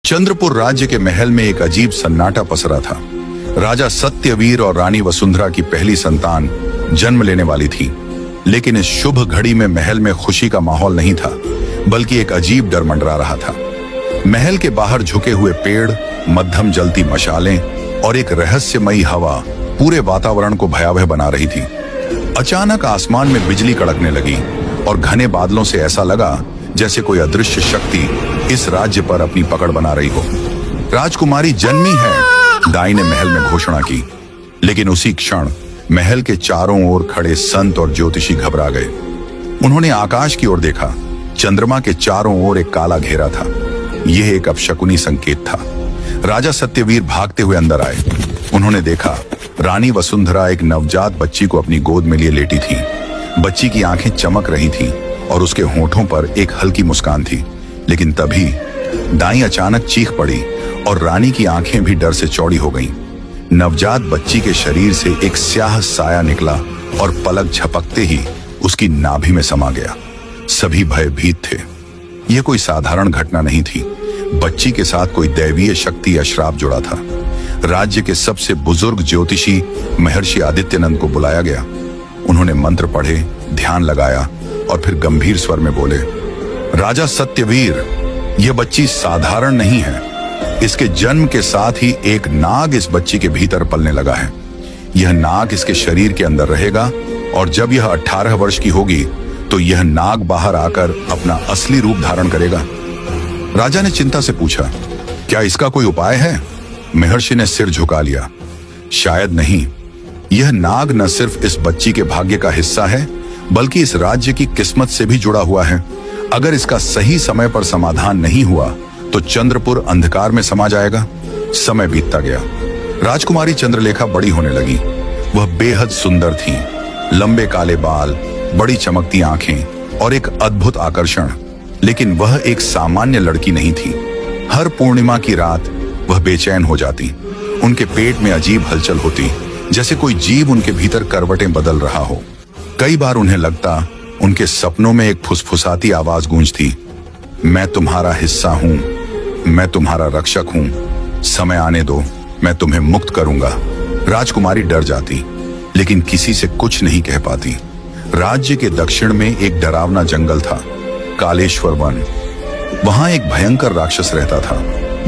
चंद्रपुर राज्य के महल में एक अजीब सन्नाटा पसरा था। राजा सत्यवीर और रानी वसुंधरा की पहली संतान जन्म लेने वाली थी, लेकिन इस शुभ घड़ी में महल में खुशी का माहौल नहीं था, बल्कि एक अजीब डर मंडरा रहा था। महल के बाहर झुके हुए पेड़, मध्यम जलती मशालें और एक रहस्यमयी हवा पूरे वातावरण को भयावह बना रही थी। अचानक आसमान में बिजली कड़कने लगी और घने बादलों से ऐसा लगा जैसे कोई अदृश्य शक्ति इस राज्य पर अपनी पकड़ बना रही हो। राजकुमारी जन्मी है, दाई ने महल में घोषणा की। लेकिन उसी क्षण महल के चारों ओर खड़े संत और ज्योतिषी घबरा गए। उन्होंने आकाश की ओर देखा। चंद्रमा के चारों ओर एक काला घेरा था। यह एक अपशकुनी संकेत था। राजा सत्यवीर भागते हुए अंदर आए। उन्होंने देखा रानी वसुंधरा एक नवजात बच्ची को अपनी गोद में लिए लेटी थी। बच्ची की आंखें चमक रही थीं और उसके होठों पर एक हल्की मुस्कान थी। लेकिन तभी दाई अचानक चीख पड़ी और रानी की आंखें भी डर से चौड़ी हो गईं। नवजात बच्ची के शरीर से एक स्याह साया निकला और पलक झपकते ही उसकी नाभि में समा गया। सभी भयभीत थे। यह कोई साधारण घटना नहीं थी। बच्ची के साथ कोई दैवीय शक्ति या श्राप जुड़ा था। राज्य के सबसे बुजुर्ग ज्योतिषी महर्षि आदित्यनंद को बुलाया गया। उन्होंने मंत्र पढ़े, ध्यान लगाया और फिर गंभीर स्वर में बोले, राजा सत्यवीर, यह बच्ची साधारण नहीं है। इसके जन्म के साथ ही एक नाग इस बच्ची के भीतर पलने लगा है। यह नाग इसके शरीर के अंदर रहेगा और जब यह 18 वर्ष की होगी तो यह नाग बाहर आकर अपना असली रूप धारण करेगा। राजा ने चिंता से पूछा, क्या इसका कोई उपाय है? महर्षि ने सिर झुका लिया, शायद नहीं। यह नाग न सिर्फ इस बच्ची के भाग्य का हिस्सा है, बल्कि इस राज्य की किस्मत से भी जुड़ा हुआ है। अगर इसका सही समय पर समाधान नहीं हुआ तो चंद्रपुर अंधकार में समा जाएगा। समय बीतता गया। राजकुमारी चंद्रलेखा बड़ी होने लगी। वह बेहद सुंदर थी। लंबे काले बाल, बड़ी चमकती आंखें और एक अद्भुत आकर्षण। लेकिन वह एक सामान्य लड़की नहीं थी। हर पूर्णिमा की रात वह बेचैन हो जाती। उनके पेट में अजीब हलचल होती, जैसे कोई जीव उनके भीतर करवटें बदल रहा हो। कई बार उन्हें लगता उनके सपनों में एक फुसफुसाती आवाज गूंजती, मैं तुम्हारा हिस्सा हूं, मैं तुम्हारा रक्षक हूं, समय आने दो, मैं तुम्हें मुक्त करूंगा। राजकुमारी डर जाती, लेकिन किसी से कुछ नहीं कह पाती। राज्य के दक्षिण में एक डरावना जंगल था, कालेश्वर वन। वहां एक भयंकर राक्षस रहता था,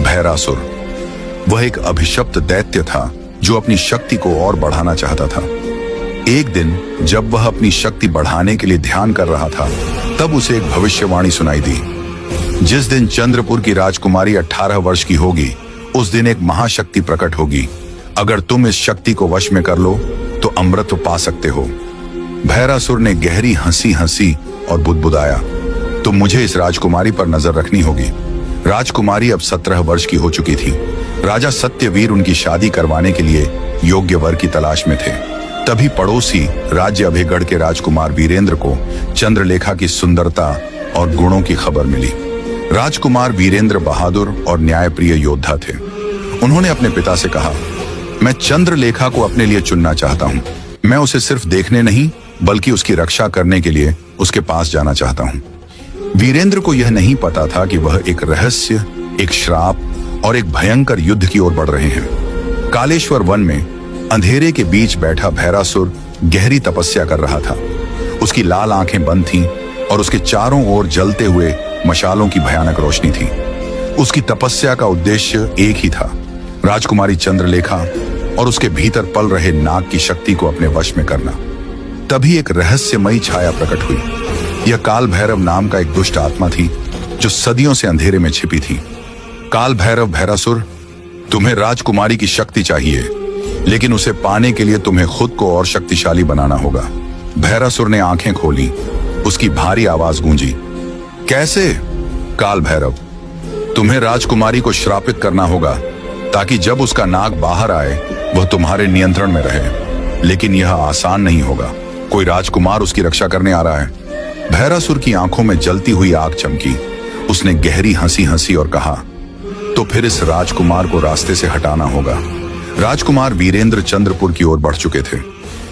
भैरासुर। वह एक अभिशप्त दैत्य था जो अपनी शक्ति को और बढ़ाना चाहता था। एक दिन जब वह अपनी शक्ति बढ़ाने के लिए ध्यान कर रहा था, तब उसे एक भविष्यवाणी सुनाई दी। जिस दिन चंद्रपुर की राजकुमारी 18 वर्ष की होगी, उस दिन एक महाशक्ति प्रकट होगी। अगर तुम इस शक्ति को वश में कर लो तो अमृत पा सकते हो। भैरासुर ने गहरी हंसी हंसी और बुदबुदाया, तो मुझे इस राजकुमारी पर नजर रखनी होगी। राजकुमारी अब 17 वर्ष की हो चुकी थी। राजा सत्यवीर उनकी शादी करवाने के लिए योग्य वर की तलाश में थे। तभी पड़ोसी राज्य अभेगढ़ के राजकुमार वीरेंद्र को चंद्रलेखा की सुंदरता और गुणों की खबर मिली। राजकुमार वीरेंद्र बहादुर और न्यायप्रिय योद्धा थे। उन्होंने अपने पिता से कहा, मैं चंद्रलेखा को अपने लिए चुनना चाहता हूँ। मैं उसे सिर्फ देखने नहीं, बल्कि उसकी रक्षा करने के लिए उसके पास जाना चाहता हूँ। वीरेंद्र को यह नहीं पता था कि वह एक रहस्य, एक श्राप और एक भयंकर युद्ध की ओर बढ़ रहे हैं। कालेश्वर वन में अंधेरे के बीच बैठा भैरासुर गहरी तपस्या कर रहा था। उसकी लाल आंखें बंद थीं और उसके चारों ओर जलते हुए मशालों की भयानक रोशनी थी। उसकी तपस्या का उद्देश्य एक ही था, राजकुमारी चंद्रलेखा और उसके भीतर पल रहे नाग की शक्ति को अपने वश में करना। तभी एक रहस्यमयी छाया प्रकट हुई। यह काल भैरव नाम का एक दुष्ट आत्मा थी, जो सदियों से अंधेरे में छिपी थी। काल भैरव, भैरासुर, तुम्हें राजकुमारी की शक्ति चाहिए, लेकिन उसे पाने के लिए तुम्हें खुद को और शक्तिशाली बनाना होगा। भैरासुर ने आंखें खोली। उसकी भारी आवाज गूंजी, कैसे? काल भैरव, तुम्हें राजकुमारी को श्रापित करना होगा ताकि जब उसका नाग बाहर आए वह तुम्हारे नियंत्रण में रहे। लेकिन यह आसान नहीं होगा। कोई राजकुमार उसकी रक्षा करने आ रहा है। भैरासुर की आंखों में जलती हुई आग चमकी। उसने गहरी हंसी हंसी और कहा, तो फिर इस राजकुमार को रास्ते से हटाना होगा। राजकुमार वीरेंद्र चंद्रपुर की ओर बढ़ चुके थे।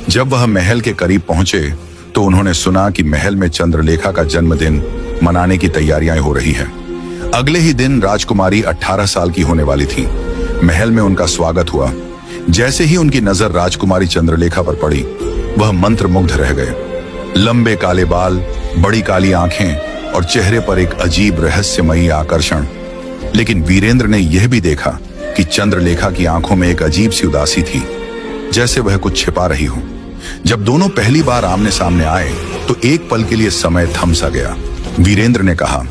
जब वह महल के करीब पहुंचे तो उन्होंने सुना कि महल में चंद्रलेखा का जन्मदिन मनाने की तैयारियां हो रही हैं। अगले ही दिन राजकुमारी 18 साल की होने वाली थी। महल में उनका स्वागत हुआ। जैसे ही उनकी नजर राजकुमारी चंद्रलेखा पर पड़ी, वह मंत्रमुग्ध रह गए। लंबे काले बाल, बड़ी काली आंखें और चेहरे पर एक अजीब रहस्यमयी आकर्षण। लेकिन वीरेंद्र ने यह भी देखा कि चंद्रलेखा की आंखों में एक अजीब सी उदासी थी, जैसे वह कुछ छिपा रही हो। जब दोनों पहली बार आमने सामने आए तो एक पल के लिए समय थम सा गया। वीरेंद्र ने कहा,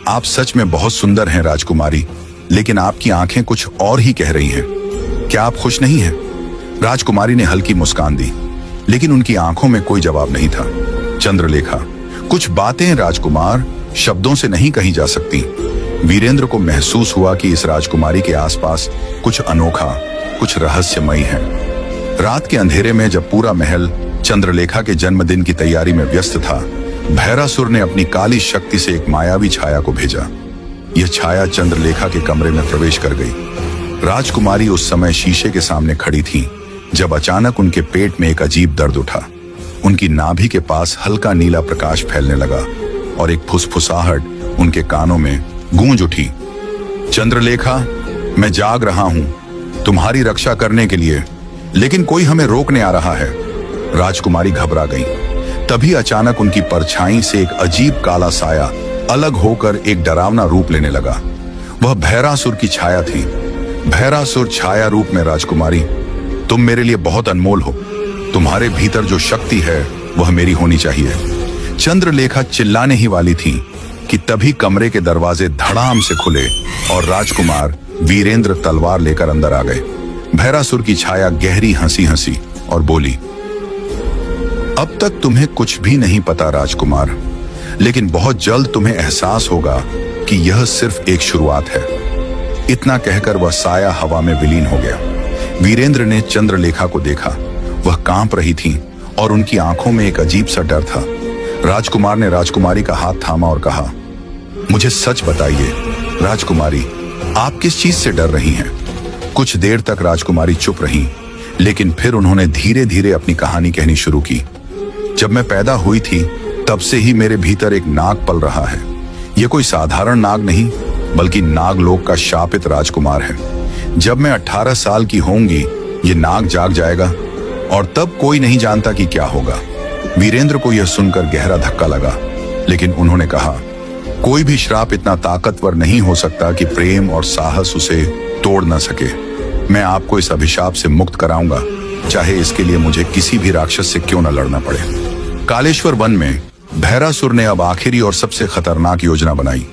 आप सच में बहुत सुंदर हैं राजकुमारी, लेकिन आपकी आंखें कुछ और ही कह रही हैं। क्या आप खुश नहीं हैं? राजकुमारी ने हल्की मुस्कान दी, लेकिन उनकी आंखों में कोई जवाब नहीं था। चंद्रलेखा, कुछ बातें राजकुमार शब्दों से नहीं कही जा सकती। वीरेंद्र को महसूस हुआ कि इस राजकुमारी के आसपास कुछ अनोखा, कुछ रहस्यमयी है। रात के अंधेरे में जब पूरा महल चंद्रलेखा के जन्मदिन की तैयारी में व्यस्त था, भैरासुर ने अपनी काली शक्ति से एक मायावी छाया को भेजा। यह छाया चंद्रलेखा के कमरे में प्रवेश कर गई। राजकुमारी उस समय शीशे के सामने खड़ी थी जब अचानक उनके पेट में एक अजीब दर्द उठा। उनकी नाभि के पास हल्का नीला प्रकाश फैलने लगा और एक फुसफुसाहट उनके कानों में गूंज उठी। चंद्रलेखा, मैं जाग रहा हूं तुम्हारी रक्षा करने के लिए, लेकिन कोई हमें रोकने आ रहा है। राजकुमारी घबरा गई। तभी अचानक उनकी परछाई से एक अजीब काला साया अलग होकर एक डरावना रूप लेने लगा। वह भैरासुर की छाया थी। भैरासुर छाया रूप में, राजकुमारी, तुम मेरे लिए बहुत अनमोल हो। तुम्हारे भीतर जो शक्ति है वह मेरी होनी चाहिए। चंद्रलेखा चिल्लाने ही वाली थी कि तभी कमरे के दरवाजे धड़ाम से खुले और राजकुमार वीरेंद्र तलवार लेकर अंदर आ गए। भैरासुर की छाया गहरी हंसी हंसी और बोली, अब तक तुम्हें कुछ भी नहीं पता राजकुमार, लेकिन बहुत जल्द तुम्हें एहसास होगा कि यह सिर्फ एक शुरुआत है। इतना कहकर वह साया हवा में विलीन हो गया। वीरेंद्र ने चंद्रलेखा को देखा। वह कांप रही थी और उनकी आंखों में एक अजीब सा डर था। राजकुमार ने राजकुमारी का हाथ थामा और कहा, मुझे सच बताइए राजकुमारी, आप किस चीज से डर रही हैं? कुछ देर तक राजकुमारी चुप रही, लेकिन फिर उन्होंने धीरे धीरे अपनी कहानी कहनी शुरू की। जब मैं पैदा हुई थी तब से ही मेरे भीतर एक नाग पल रहा है। यह कोई साधारण नाग नहीं, बल्कि नागलोक का शापित राजकुमार है। जब मैं 18 साल की होंगी, ये नाग जाग जाएगा और तब कोई नहीं जानता कि क्या होगा। वीरेंद्र को यह सुनकर गहरा धक्का लगा, लेकिन उन्होंने कहा, कोई भी श्राप इतना ताकतवर नहीं हो सकता कि प्रेम और साहस उसे तोड़ न सके। मैं आपको इस अभिशाप से मुक्त कराऊंगा, चाहे इसके लिए मुझे किसी भी राक्षस से क्यों न लड़ना पड़े। कालेश्वर वन में भैरासुर ने अब आखिरी और सबसे खतरनाक योजना बनाई।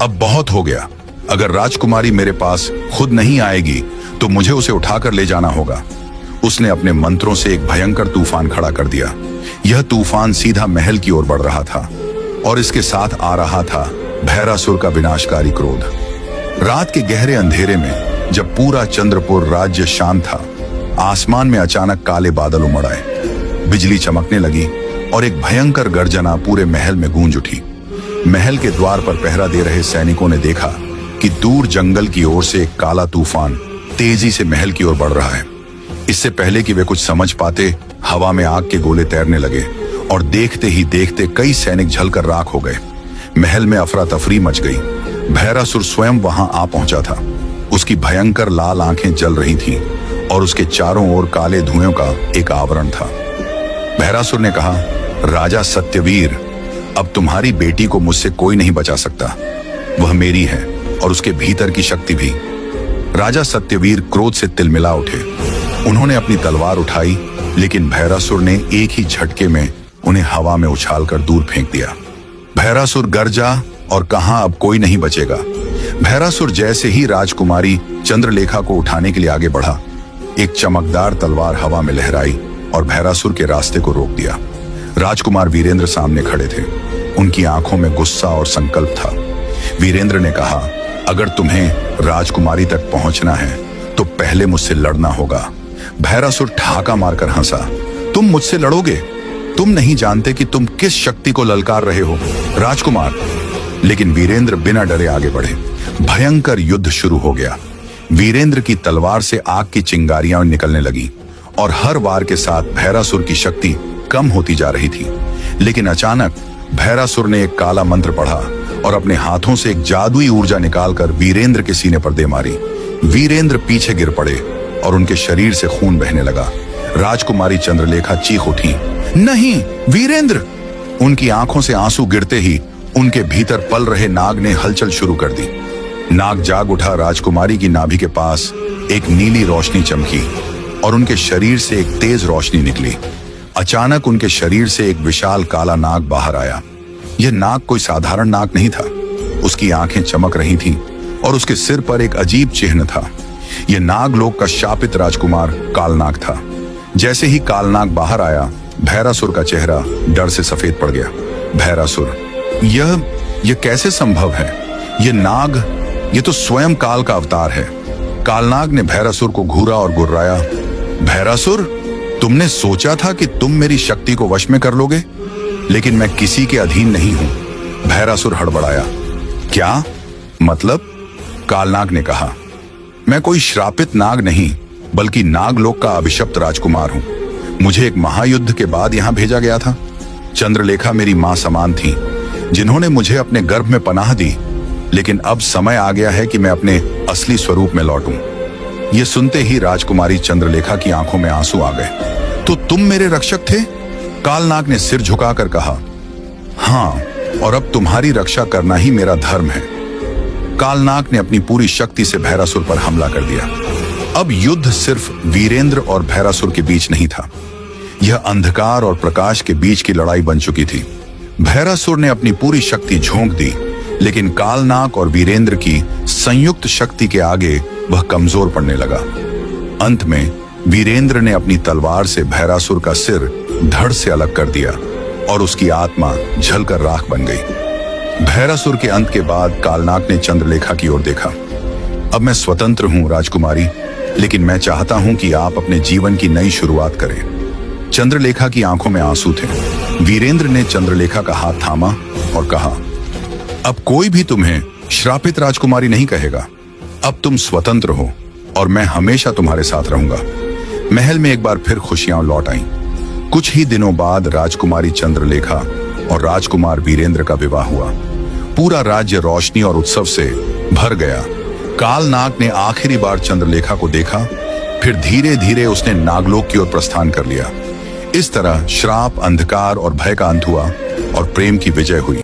अब बहुत हो गया। अगर राजकुमारी मेरे पास खुद नहीं आएगी तो मुझे उसे उठाकर ले जाना होगा। उसने अपने मंत्रों से एक भयंकर तूफान खड़ा कर दिया। यह तूफान सीधा महल की ओर बढ़ रहा था और इसके साथ आ रहा था भैरासुर का विनाशकारी क्रोध। रात के गहरे अंधेरे में जब पूरा चंद्रपुर राज्य शांत था, आसमान में अचानक काले बादल उमड़ आए। बिजली चमकने लगी और एक भयंकर गर्जना पूरे महल में गूंज उठी। महल के द्वार पर पहरा दे रहे सैनिकों ने देखा कि दूर जंगल की ओर से एक काला तूफान तेजी से महल की ओर बढ़ रहा है। इससे पहले कि वे कुछ समझ पाते, हवा में आग के गोले तैरने लगे और देखते ही देखते कई सैनिक जलकर राख हो गए। महल में अफरा तफरी मच गई। भैरासुर स्वयं वहां आ पहुंचा था। उसकी भयंकर लाल आंखें जल रही थीं और उसके चारों ओर काले धुएं का एक आवरण था। भैरासुर ने कहा, राजा सत्यवीर, अब तुम्हारी बेटी को मुझसे कोई नहीं बचा सकता। वह मेरी है और उसके भीतर की शक्ति भी। राजा सत्यवीर क्रोध से तिलमिला उठे। उन्होंने अपनी तलवार उठाई, लेकिन भैरासुर ने एक ही झटके में उन्हें हवा में उछालकर दूर फेंक दिया। भैरासुर गरजा और कहा, अब कोई नहीं बचेगा। भैरासुर जैसे ही राजकुमारी चंद्रलेखा को उठाने के लिए आगे बढ़ा, एक चमकदार तलवार हवा में लहराई और भैरासुर के रास्ते को रोक दिया। राजकुमार वीरेंद्र सामने खड़े थे। उनकी आंखों में गुस्सा और संकल्प था। वीरेंद्र ने कहा, अगर तुम्हें राजकुमारी तक पहुंचना है तो पहले मुझसे लड़ना होगा। भैरासुर ठहाका मारकर हंसा, तुम मुझसे लड़ोगे? तुम नहीं जानते कि तुम किस शक्ति को ललकार रहे हो, राजकुमार। लेकिन वीरेंद्र बिना डरे आगे बढ़े। भयंकर युद्ध शुरू हो गया। वीरेंद्र की तलवार से आग की चिंगारियां निकलने लगी और हर वार के साथ भैरासुर की शक्ति कम होती जा रही थी। लेकिन अचानक भैरासुर ने एक काला मंत्र पढ़ा और अपने हाथों से एक जादुई ऊर्जा निकालकर वीरेंद्र के सीने पर दे मारी। वीरेंद्र पीछे गिर पड़े और उनके शरीर से खून बहने लगा। राजकुमारी चंद्रलेखा चीख उठी, नहीं वीरेंद्र! उनकी आंखों से आंसू गिरते ही उनके भीतर पल रहे नाग ने हलचल शुरू कर दी। नाग जाग उठा। राजकुमारी की नाभि के पास एक नीली रोशनी चमकी और उनके शरीर से एक तेज रोशनी निकली। अचानक उनके शरीर से एक विशाल काला नाग बाहर आया। यह नाग कोई साधारण नाग नहीं था। उसकी आंखें चमक रही थीं और उसके सिर पर एक अजीब चिन्ह था। यह नागलोक का शापित राजकुमार कालनाग था। जैसे ही कालनाग बाहर आया, भैरासुर का चेहरा डर से सफेद पड़ गया। भैरासुर, यह कैसे संभव है? यह नाग, यह तो स्वयं काल का अवतार है। कालनाग ने भैरासुर को घूरा और गुर्राया, भैरासुर, तुमने सोचा था कि तुम मेरी शक्ति को वश में कर लोगे, लेकिन मैं किसी के अधीन नहीं हूं। भैरासुर हड़बड़ाया। क्या मतलब? कालनाग ने कहा, मैं कोई श्रापित नाग नहीं, बल्कि नागलोक का अभिशप्त राजकुमार हूं। मुझे एक महायुद्ध के बाद यहां भेजा गया था। चंद्रलेखा मेरी मां समान थी, जिन्होंने मुझे अपने गर्भ में पनाह दी, लेकिन अब समय आ गया है कि मैं अपने असली स्वरूप में लौटूं। यह सुनते ही राजकुमारी चंद्रलेखा की आंखों में आंसू आ गए। तो तुम मेरे रक्षक थे? कालनाग ने सिर झुकाकर कहा, हां, और अब तुम्हारी रक्षा करना ही मेरा धर्म है। कालनाग ने अपनी पूरी शक्ति से भैरासुर पर हमला कर दिया। अब युद्ध सिर्फ वीरेंद्र और भैरासुर के बीच नहीं था, यह अंधकार और प्रकाश के बीच की लड़ाई बन चुकी थी। भैरासुर ने अपनी पूरी शक्ति झोंक दी, लेकिन कालनाग और वीरेंद्र की संयुक्त शक्ति के आगे वह कमजोर पड़ने लगा। अंत में वीरेंद्र ने अपनी तलवार से भैरासुर का सिर धड़ से अलग कर दिया और उसकी आत्मा जलकर राख बन गई। भैरासुर के अंत के बाद कालनाग ने चंद्रलेखा की ओर देखा। अब मैं स्वतंत्र हूं राजकुमारी, लेकिन मैं चाहता हूं कि आप अपने जीवन की नई शुरुआत करें। चंद्रलेखा की आंखों में आंसू थे। वीरेंद्र ने चंद्रलेखा का हाथ थामा और कहा, अब कोई भी तुम्हें श्रापित राजकुमारी नहीं कहेगा। अब तुम स्वतंत्र हो और मैं हमेशा तुम्हारे साथ रहूंगा। महल में एक बार फिर खुशियां लौट आईं। कुछ ही दिनों बाद राजकुमारी चंद्रलेखा और राजकुमार वीरेंद्र का विवाह हुआ। पूरा राज्य रोशनी और उत्सव से भर गया। कालनाग ने आखिरी बार चंद्रलेखा को देखा, फिर धीरे धीरे उसने नागलोक की ओर प्रस्थान कर लिया। इस तरह श्राप, अंधकार और भय का अंत हुआ और प्रेम की विजय हुई।